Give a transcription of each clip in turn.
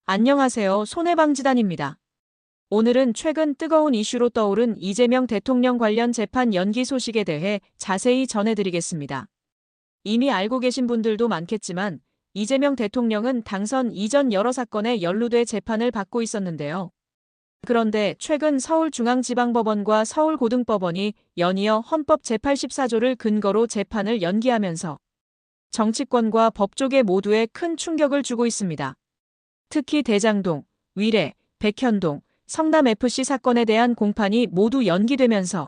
안녕하세요. 손해방지단입니다. 오늘은 최근 뜨거운 이슈로 떠오른 이재명 대통령 관련 재판 연기 소식에 대해 자세히 전해드리겠습니다. 이미 알고 계신 분들도 많겠지만 이재명 대통령은 당선 이전 여러 사건에 연루돼 재판을 받고 있었는데요. 그런데 최근 서울중앙지방법원과 서울고등법원이 연이어 헌법 제84조를 근거로 재판을 연기하면서 정치권과 법조계 모두에 큰 충격을 주고 있습니다. 특히 대장동, 위례, 백현동, 성남FC 사건에 대한 공판이 모두 연기되면서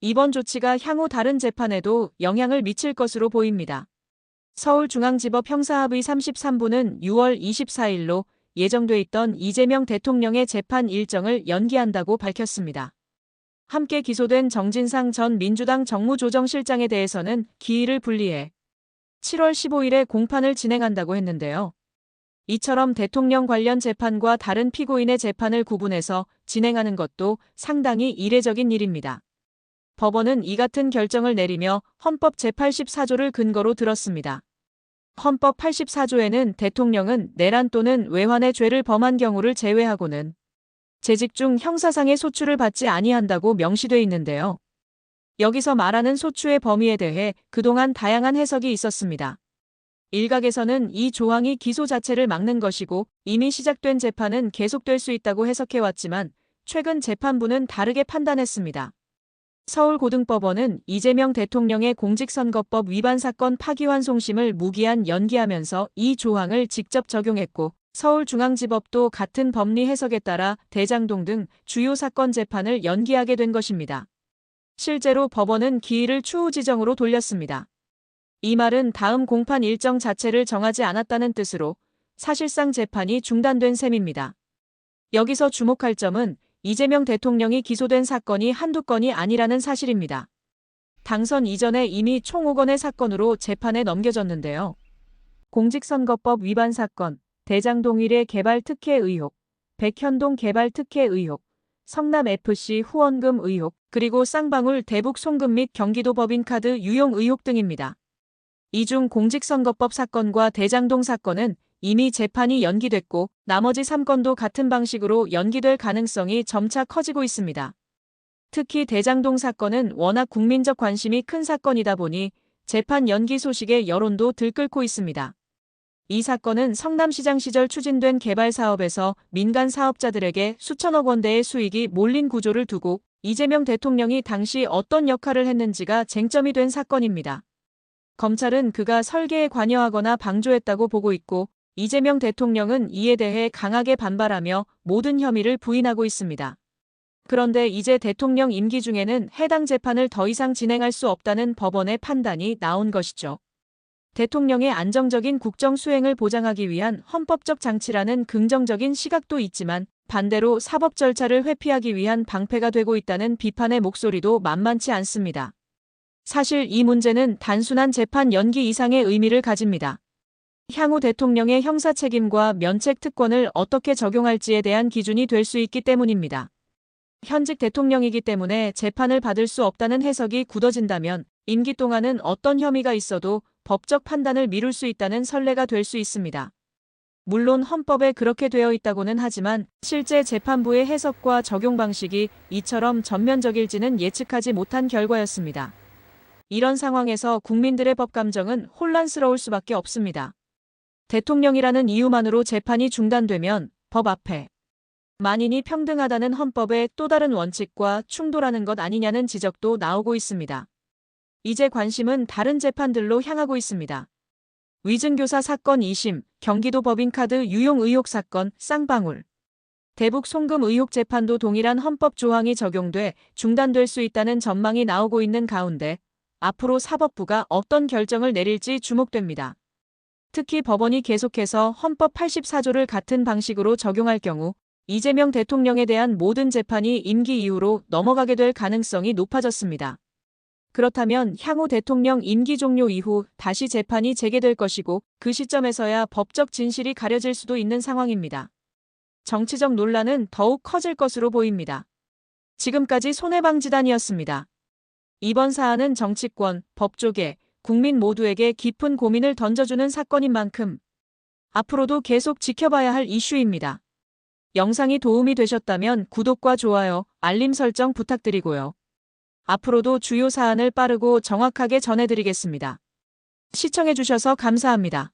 이번 조치가 향후 다른 재판에도 영향을 미칠 것으로 보입니다. 서울중앙지법 형사합의 33부는 6월 24일로 예정돼 있던 이재명 대통령의 재판 일정을 연기한다고 밝혔습니다. 함께 기소된 정진상 전 민주당 정무조정실장에 대해서는 기일을 분리해 7월 15일에 공판을 진행한다고 했는데요. 이처럼 대통령 관련 재판과 다른 피고인의 재판을 구분해서 진행하는 것도 상당히 이례적인 일입니다. 법원은 이 같은 결정을 내리며 헌법 제84조를 근거로 들었습니다. 헌법 84조에는 대통령은 내란 또는 외환의 죄를 범한 경우를 제외하고는 재직 중 형사상의 소추를 받지 아니한다고 명시돼 있는데요. 여기서 말하는 소추의 범위에 대해 그동안 다양한 해석이 있었습니다. 일각에서는 이 조항이 기소 자체를 막는 것이고 이미 시작된 재판은 계속될 수 있다고 해석해왔지만 최근 재판부는 다르게 판단했습니다. 서울고등법원은 이재명 대통령의 공직선거법 위반 사건 파기환송심을 무기한 연기하면서 이 조항을 직접 적용했고 서울중앙지법도 같은 법리 해석에 따라 대장동 등 주요 사건 재판을 연기하게 된 것입니다. 실제로 법원은 기일을 추후 지정으로 돌렸습니다. 이 말은 다음 공판 일정 자체를 정하지 않았다는 뜻으로 사실상 재판이 중단된 셈입니다. 여기서 주목할 점은 이재명 대통령이 기소된 사건이 한두 건이 아니라는 사실입니다. 당선 이전에 이미 총 5건의 사건으로 재판에 넘겨졌는데요. 공직선거법 위반 사건, 대장동 위례 개발 특혜 의혹, 백현동 개발 특혜 의혹, 성남FC 후원금 의혹, 그리고 쌍방울 대북 송금 및 경기도 법인카드 유용 의혹 등입니다. 이 중 공직선거법 사건과 대장동 사건은 이미 재판이 연기됐고 나머지 3건도 같은 방식으로 연기될 가능성이 점차 커지고 있습니다. 특히 대장동 사건은 워낙 국민적 관심이 큰 사건이다 보니 재판 연기 소식에 여론도 들끓고 있습니다. 이 사건은 성남시장 시절 추진된 개발 사업에서 민간 사업자들에게 수천억 원대의 수익이 몰린 구조를 두고 이재명 대통령이 당시 어떤 역할을 했는지가 쟁점이 된 사건입니다. 검찰은 그가 설계에 관여하거나 방조했다고 보고 있고 이재명 대통령은 이에 대해 강하게 반발하며 모든 혐의를 부인하고 있습니다. 그런데 이제 대통령 임기 중에는 해당 재판을 더 이상 진행할 수 없다는 법원의 판단이 나온 것이죠. 대통령의 안정적인 국정 수행을 보장하기 위한 헌법적 장치라는 긍정적인 시각도 있지만 반대로 사법 절차를 회피하기 위한 방패가 되고 있다는 비판의 목소리도 만만치 않습니다. 사실 이 문제는 단순한 재판 연기 이상의 의미를 가집니다. 향후 대통령의 형사 책임과 면책 특권을 어떻게 적용할지에 대한 기준이 될 수 있기 때문입니다. 현직 대통령이기 때문에 재판을 받을 수 없다는 해석이 굳어진다면 임기 동안은 어떤 혐의가 있어도 법적 판단을 미룰 수 있다는 선례가 될 수 있습니다. 물론 헌법에 그렇게 되어 있다고는 하지만 실제 재판부의 해석과 적용 방식이 이처럼 전면적일지는 예측하지 못한 결과였습니다. 이런 상황에서 국민들의 법 감정은 혼란스러울 수밖에 없습니다. 대통령이라는 이유만으로 재판이 중단되면 법 앞에 만인이 평등하다는 헌법의 또 다른 원칙과 충돌하는 것 아니냐는 지적도 나오고 있습니다. 이제 관심은 다른 재판들로 향하고 있습니다. 위증교사 사건 2심, 경기도 법인카드 유용 의혹 사건, 쌍방울 대북 송금 의혹 재판도 동일한 헌법 조항이 적용돼 중단될 수 있다는 전망이 나오고 있는 가운데 앞으로 사법부가 어떤 결정을 내릴지 주목됩니다. 특히 법원이 계속해서 헌법 84조를 같은 방식으로 적용할 경우 이재명 대통령에 대한 모든 재판이 임기 이후로 넘어가게 될 가능성이 높아졌습니다. 그렇다면 향후 대통령 임기 종료 이후 다시 재판이 재개될 것이고 그 시점에서야 법적 진실이 가려질 수도 있는 상황입니다. 정치적 논란은 더욱 커질 것으로 보입니다. 지금까지 손해방지단이었습니다. 이번 사안은 정치권, 법조계, 국민 모두에게 깊은 고민을 던져주는 사건인 만큼 앞으로도 계속 지켜봐야 할 이슈입니다. 영상이 도움이 되셨다면 구독과 좋아요, 알림 설정 부탁드리고요. 앞으로도 주요 사안을 빠르고 정확하게 전해드리겠습니다. 시청해주셔서 감사합니다.